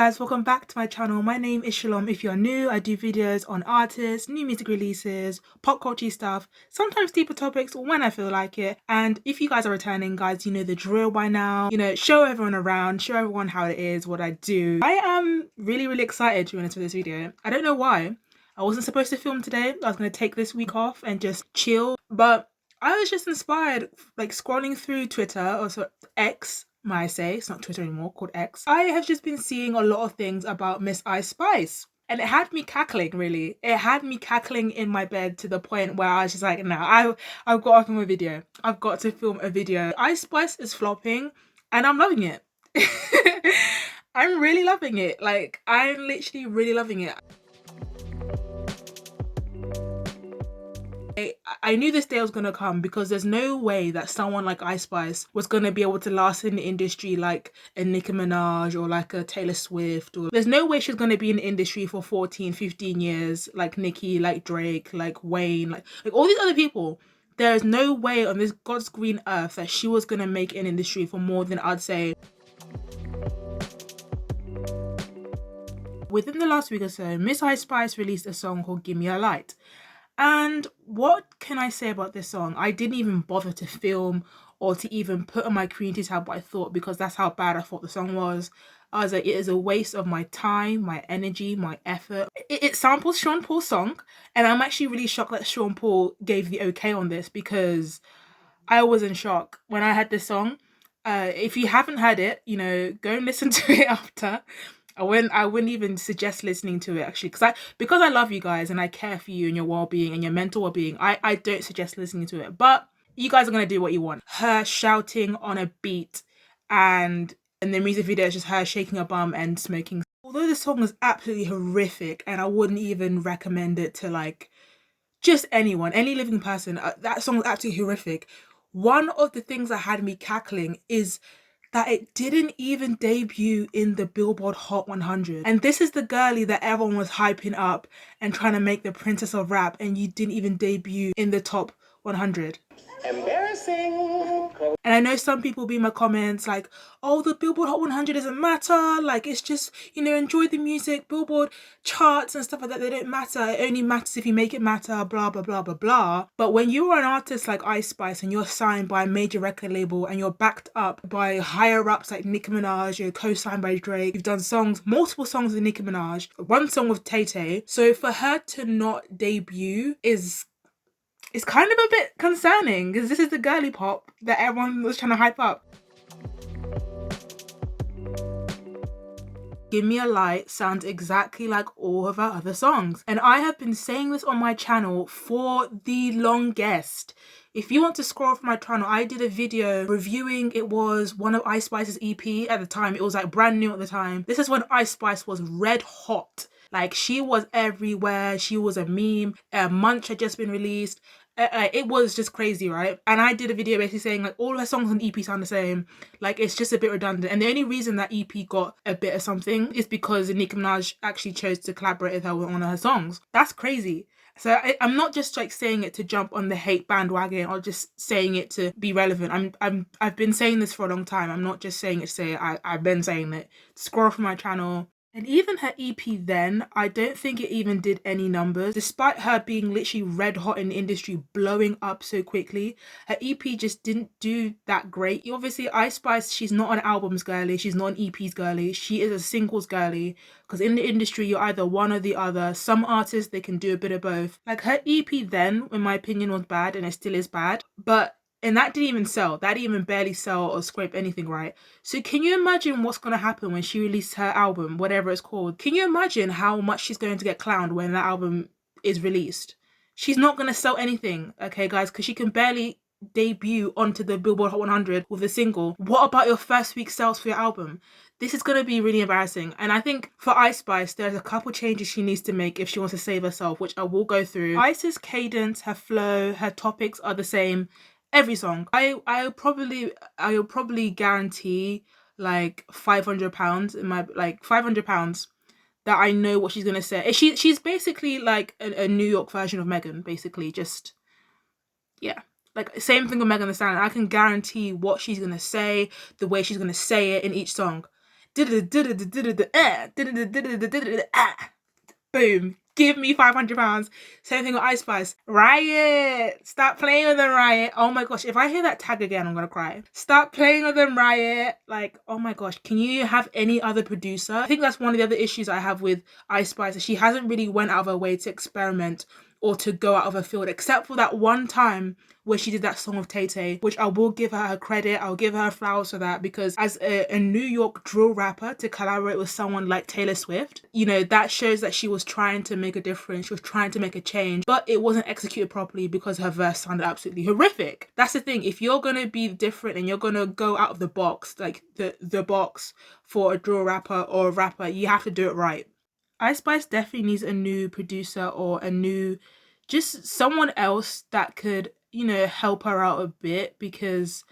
guys, welcome back to my channel. My name is Shalom. If you're new, I do videos on artists, new music releases, pop culture stuff, sometimes deeper topics when I feel like it. And if you guys are returning, guys, you know the drill by now. You know, show everyone around, show everyone how it is, what I do. I am really excited to be honest with this video. I don't know why. I wasn't supposed to film today. I was going to take this week off and just chill. But I was just inspired, like scrolling through Twitter, or so X, might I say, it's not Twitter anymore, called X. I have just been seeing a lot of things about Miss Ice Spice. And it had me cackling, really. It had me cackling in my bed to the point where I was just like, nah, I've got to film a video. I've got to film a video. Ice Spice is flopping and I'm loving it. I'm really loving it. Like, I'm literally really loving it. I knew this day was going to come because there's no way that someone like Ice Spice was going to be able to last in the industry like a Nicki Minaj or like a Taylor Swift. Or there's no way she's going to be in the industry for 14, 15 years like Nicki, like Drake, like Wayne, like all these other people. There is no way on this God's green earth that she was going to make an industry for more than, I'd say, within the last week or so, Miss Ice Spice released a song called Give Me a Light. And what can I say about this song? I didn't even bother to film or to even put on my community tab what I thought, because that's how bad I thought the song was. I was like, it is a waste of my time, my energy, my effort. It samples Sean Paul's song, and I'm actually really shocked that Sean Paul gave the okay on this, because I was in shock when I heard this song. If you haven't heard it, you know, go and listen to it after. I wouldn't even suggest listening to it actually, because I love you guys and I care for you and your well-being and your mental well-being. I don't suggest listening to it, but you guys are gonna do what you want. Her shouting on a beat, and the music video is just her shaking her bum and smoking. Although the song is absolutely horrific and I wouldn't even recommend it to like just anyone, any living person, that song is absolutely horrific. One of the things that had me cackling is that it didn't even debut in the Billboard Hot 100. And this is the girlie that everyone was hyping up and trying to make the princess of rap, and you didn't even debut in the top 100. Embarrassing. And I know some people be in my comments like, oh, the Billboard Hot 100 doesn't matter, like it's just, you know, enjoy the music, Billboard charts and stuff like that, they don't matter, it only matters if you make it matter, blah blah blah blah blah. But when you are an artist like Ice Spice and you're signed by a major record label and you're backed up by higher ups like Nicki Minaj, you're co-signed by Drake, you've done songs, multiple songs with Nicki Minaj, one song with Tay-Tay, so for her to not debut is kind of a bit concerning, because this is the girly pop that everyone was trying to hype up. Give Me a Light sounds exactly like all of her other songs. And I have been saying this on my channel for the longest. If you want to scroll from my channel, I did a video reviewing, it was one of Ice Spice's EP at the time. It was like brand new at the time. This is when Ice Spice was red hot. Like, she was everywhere. She was a meme. Munch had just been released. It was just crazy, right? And I did a video basically saying like all her songs on the EP sound the same. Like, it's just a bit redundant. And the only reason that EP got a bit of something is because Nicki Minaj actually chose to collaborate with her on one of her songs. That's crazy. So I'm not just like saying it to jump on the hate bandwagon or just saying it to be relevant. I've been saying this for a long time. I'm not just saying it to say it. I've been saying it. Scroll from my channel. And even her EP then, I don't think it even did any numbers. Despite her being literally red hot in the industry, blowing up so quickly, her EP just didn't do that great. Obviously, Ice Spice, she's not an albums girly, she's not an EPs girly, she is a singles girly. Because in the industry, you're either one or the other. Some artists, they can do a bit of both. Like, her EP then, in my opinion, was bad, and it still is bad. And that didn't even sell. That didn't even barely sell or scrape anything, right? So can you imagine what's going to happen when she releases her album, whatever it's called? Can you imagine how much she's going to get clowned when that album is released? She's not going to sell anything, okay, guys? Because she can barely debut onto the Billboard Hot 100 with a single. What about your first week sales for your album? This is going to be really embarrassing. And I think for Ice Spice, there's a couple changes she needs to make if she wants to save herself, which I will go through. Ice's cadence, her flow, her topics are the same. Every song. I'll probably guarantee like £500 in my, like £500 that I know what she's gonna say. She's basically like a New York version of Megan, basically. Just, yeah, like same thing with Megan Thee Stallion. I can guarantee what she's gonna say, the way she's gonna say it in each song. Boom. Give me £500. Same thing with Ice Spice. Riot. Stop playing with them, Riot. Oh my gosh. If I hear that tag again, I'm gonna cry. Stop playing with them, Riot. Like, oh my gosh. Can you have any other producer? I think that's one of the other issues I have with Ice Spice. She hasn't really went out of her way to experiment or to go out of her field, except for that one time where she did that song with Tay Tay, which I will give her credit. I'll give her flowers for that, because as a New York drill rapper, to collaborate with someone like Taylor Swift, you know, that shows that she was trying to make a difference. She was trying to make a change, but it wasn't executed properly because her verse sounded absolutely horrific. That's the thing. If you're gonna be different and you're gonna go out of the box, like the box for a drill rapper or a rapper, you have to do it right. Ice Spice definitely needs a new producer or a new, just someone else that could, you know, help her out a bit, because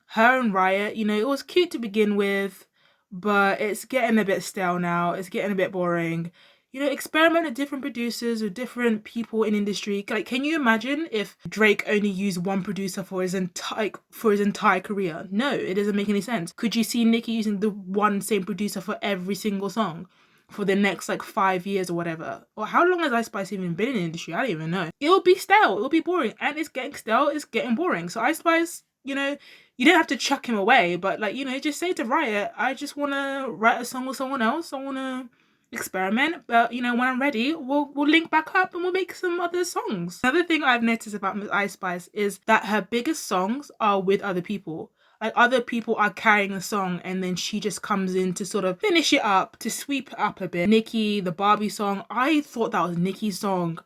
her and Riot, you know, it was cute to begin with, but it's getting a bit stale now. It's getting a bit boring. You know, experiment with different producers, with different people in industry. Like, can you imagine if Drake only used one producer for his entire career? No, it doesn't make any sense. Could you see Nicki using the one same producer for every single song for the next like 5 years or whatever? Or how long has Ice Spice even been in the industry? I don't even know. It'll be stale. It'll be boring, and it's getting stale. It's getting boring. So Ice Spice, you know, you don't have to chuck him away, but like, you know, just say to Riot, I just want to write a song with someone else. I want to experiment, but you know, when I'm ready, we'll link back up and we'll make some other songs. Another thing I've noticed about Miss Ice Spice is that her biggest songs are with other people. Like, other people are carrying a song and then she just comes in to sort of finish it up, to sweep it up a bit. Nicki, the Barbie song, I thought that was Nicki's song.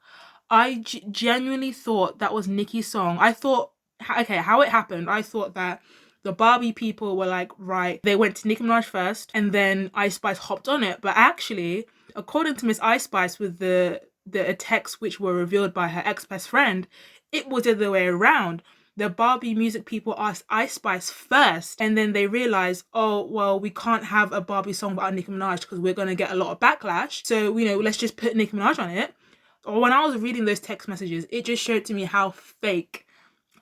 I genuinely thought that was Nicki's song. I thought, okay, how it happened, I thought that the Barbie people were like, right, they went to Nicki Minaj first and then Ice Spice hopped on it. But actually, according to Miss Ice Spice, with the texts which were revealed by her ex-best friend, it was the other way around. The Barbie music people asked Ice Spice first, and then they realized, oh, well, we can't have a Barbie song without Nicki Minaj because we're going to get a lot of backlash. So, you know, let's just put Nicki Minaj on it. Or when I was reading those text messages, it just showed to me how fake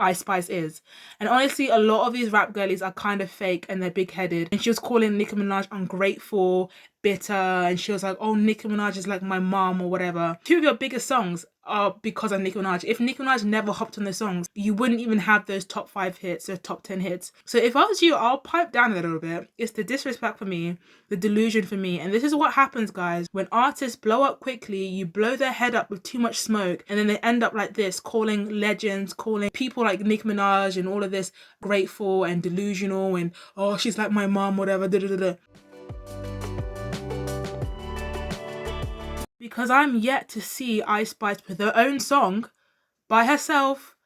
Ice Spice is. And honestly, a lot of these rap girlies are kind of fake and they're big-headed. And she was calling Nicki Minaj ungrateful, bitter, and she was like, oh, Nicki Minaj is like my mom or whatever. Two of your biggest songs are because of Nicki Minaj. If Nicki Minaj never hopped on the songs, you wouldn't even have those top 5 hits or top 10 hits. So if I was you, I'll pipe down a little bit. It's the disrespect for me, the delusion for me. And this is what happens, guys. When artists blow up quickly, you blow their head up with too much smoke, and then they end up like this, calling legends, calling people like Nicki Minaj and all of this grateful and delusional and, oh, she's like my mom, whatever, da da da da. Because I'm yet to see Ice Spice with her own song by herself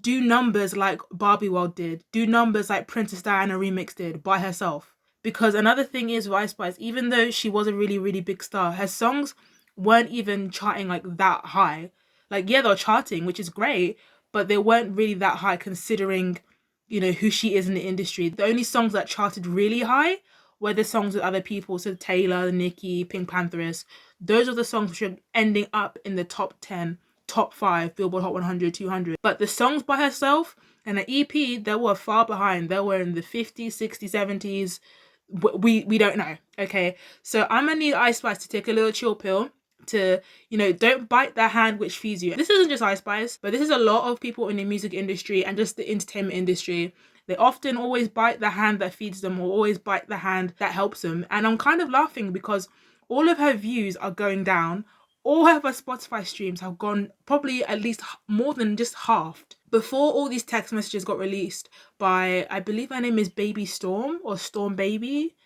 do numbers like Barbie World did, do numbers like Princess Diana Remix did by herself. Because another thing is with Ice Spice, even though she was a really, really big star, her songs weren't even charting like that high. Like, yeah, they're charting, which is great, but they weren't really that high considering, you know, who she is in the industry. The only songs that charted really high were the songs with other people, so Taylor, Nicki, Pink Pantheress. Those are the songs which are ending up in the top 10, top 5, Billboard Hot 100, 200. But the songs by herself and the EP, they were far behind. They were in the 50s, 60s, 70s. We don't know, okay? So I'm gonna need Ice Spice to take a little chill pill to, you know, don't bite the hand which feeds you. This isn't just Ice Spice, but this is a lot of people in the music industry and just the entertainment industry. They often always bite the hand that feeds them, or always bite the hand that helps them. And I'm kind of laughing because all of her views are going down. All of her Spotify streams have gone probably at least more than just halved. Before all these text messages got released by, I believe her name is Baby Storm or Storm Baby.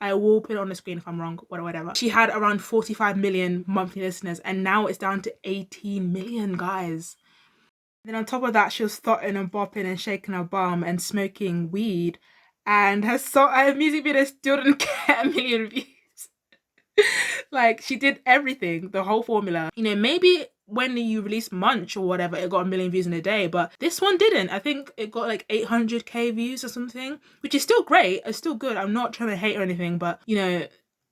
I will put it on the screen if I'm wrong, whatever. She had around 45 million monthly listeners, and now it's down to 18 million, guys. Then on top of that, she was thotting and bopping and shaking her bum and smoking weed, and her music video still didn't get a million views. Like, she did everything, the whole formula. You know, maybe when you release Munch or whatever, it got a million views in a day, but this one didn't. I think it got like 800k views or something, which is still great. It's still good. I'm not trying to hate or anything, but you know,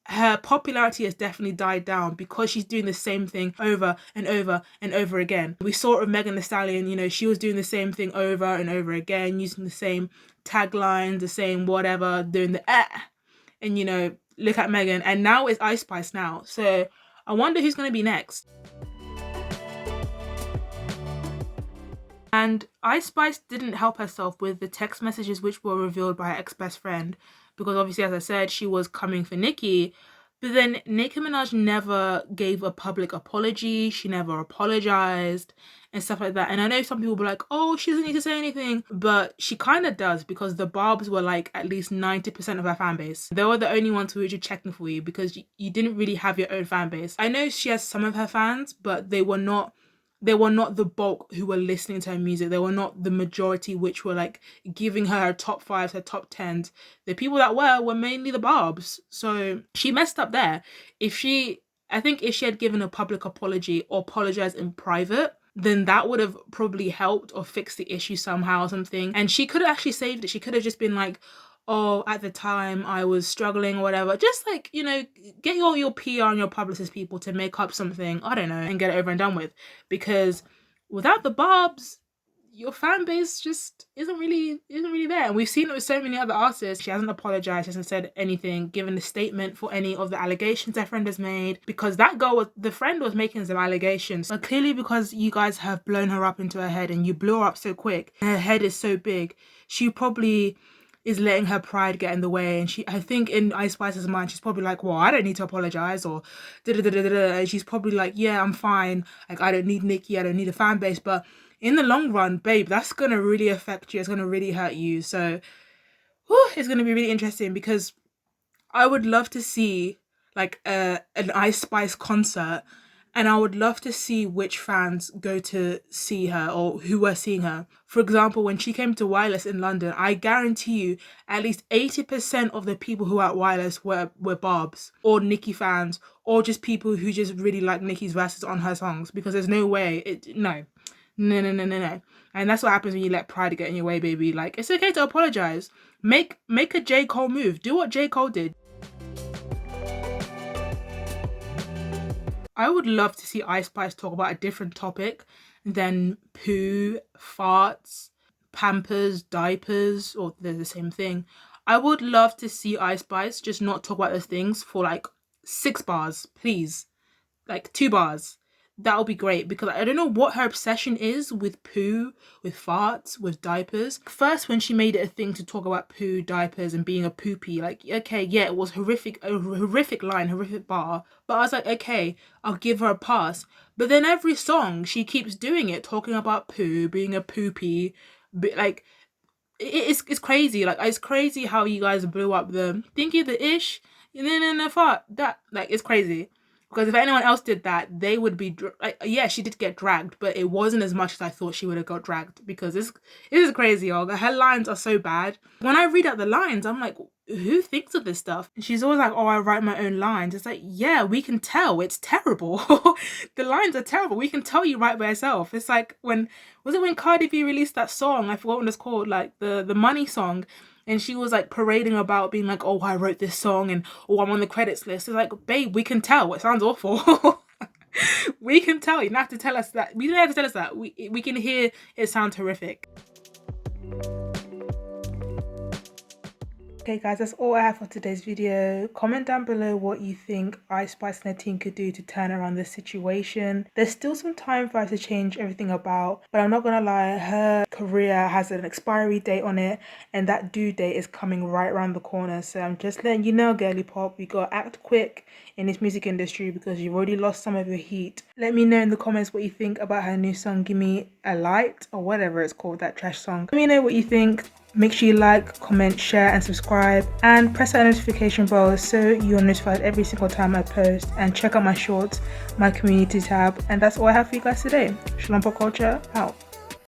her popularity has definitely died down because she's doing the same thing over and over and over again. We saw it with Megan Thee Stallion, you know, she was doing the same thing over and over again, using the same taglines, the same whatever, doing the and you know, Look at Megan, and now it's Ice Spice now. So I wonder who's going to be next. And Ice Spice didn't help herself with the text messages which were revealed by her ex-best friend, because obviously, as I said, she was coming for Nicki. But then Nicki Minaj never gave a public apology. She never apologized and stuff like that. And I know some people were like, oh, she doesn't need to say anything. But she kind of does, because the Barbs were like at least 90% of her fan base. They were the only ones who were just checking for you, because you didn't really have your own fan base. I know she has some of her fans, but they were not the bulk who were listening to her music. They were not the majority which were like giving her top 5s, her top 10s. The people that were mainly the Barbs. So she messed up there. I think if she had given a public apology or apologized in private, then that would have probably helped or fixed the issue somehow or something. And she could have actually saved it. She could have just been like, oh, at the time I was struggling or whatever. Just like, you know, get your PR and your publicist people to make up something, I don't know, and get it over and done with. Because without the Barbs, your fan base just isn't really there. And we've seen it with so many other artists. She hasn't apologized, she hasn't said anything, given a statement for any of the allegations her friend has made. Because that girl, the friend was making some allegations. But clearly, because you guys have blown her up into her head and you blew her up so quick, and her head is so big, she probably is letting her pride get in the way. And I think in Ice Spice's mind, she's probably like, well, I don't need to apologize, or da-da-da-da-da. And she's probably like, yeah, I'm fine. Like, I don't need Nicki, I don't need a fan base. But in the long run, babe, that's going to really affect you. It's going to really hurt you. So it's going to be really interesting, because I would love to see like an Ice Spice concert, and I would love to see which fans go to see her or who were seeing her. For example, when she came to Wireless in London, I guarantee you at least 80% of the people who were at Wireless were Barbs or Nicki fans, or just people who just really like Nicki's verses on her songs, because there's no way, no. And that's what happens when you let pride get in your way, baby. Like, it's okay to apologize. Make a J. Cole move. Do what J. Cole did. I would love to see Ice Spice talk about a different topic than poo, farts, Pampers, diapers, or they're the same thing. I would love to see Ice Spice just not talk about those things for like 6 bars, please. Like 2 bars. That would be great, because I don't know what her obsession is with poo, with farts, with diapers. First, when she made it a thing to talk about poo, diapers, and being a poopy, like, okay, yeah, it was a horrific line, horrific bar. But I was like, okay, I'll give her a pass. But then every song, she keeps doing it, talking about poo, being a poopy. But like, it's crazy. Like, it's crazy how you guys blew up the thinking the ish, and then the fart. That, like, it's crazy. Because if anyone else did that, they would be... yeah, she did get dragged, but it wasn't as much as I thought she would have got dragged. Because it is crazy, y'all. Her lines are so bad. When I read out the lines, I'm like, who thinks of this stuff? And she's always like, oh, I write my own lines. It's like, yeah, we can tell. It's terrible. The lines are terrible. We can tell you write by yourself. It's like when Cardi B released that song? I forgot what it's called. Like the Money song. And she was like parading about being like, oh, I wrote this song, and oh, I'm on the credits list. It's like, babe, we can tell. It sounds awful. We can tell. You don't have to tell us that. We don't have to tell us that. We can hear it sounds horrific. Okay guys, that's all I have for today's video. Comment down below what you think Ice Spice and her team could do to turn around this situation. There's still some time for us to change everything about, but I'm not gonna lie, her career has an expiry date on it, and that due date is coming right around the corner. So I'm just letting you know, girly pop, you gotta act quick in this music industry, because you've already lost some of your heat. Let me know in the comments what you think about her new song, Give Me a Light, or whatever it's called, that trash song. Let me know what you think. Make sure you like, comment, share and subscribe, and press that notification bell so you're notified every single time I post. And check out my shorts, my community tab. And that's all I have for you guys today. Shalom pop culture out.